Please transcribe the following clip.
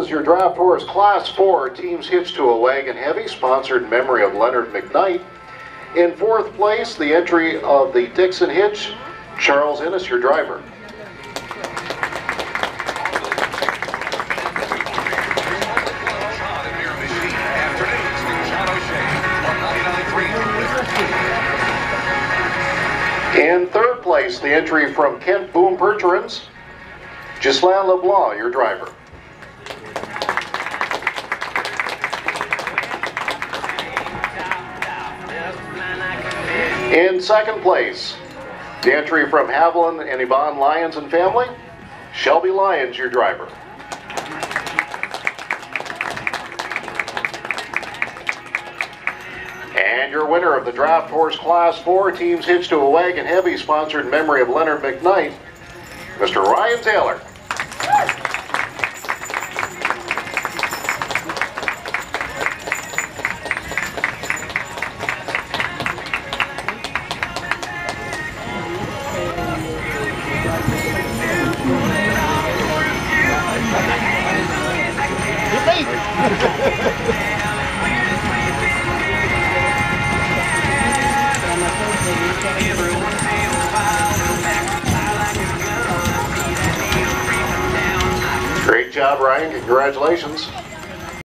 is your draft horse, Class 4, Teams Hitched to a Wagon Heavy, sponsored in memory of Leonard McKnight. In fourth place, the entry of the Dixon Hitch, Charles Innes, your driver. In third place, the entry from Kent Boom Percherons, Ghislain LeBlanc, your driver. In second place, the entry from Haviland and Yvonne Lyons and family, Shelby Lyons, your driver. And your winner of the draft horse Class 4, Teams Hitched to a Wagon Heavy, sponsored in memory of Leonard McKnight, Mr. Ryan Taylor. Great job, Ryan. Congratulations.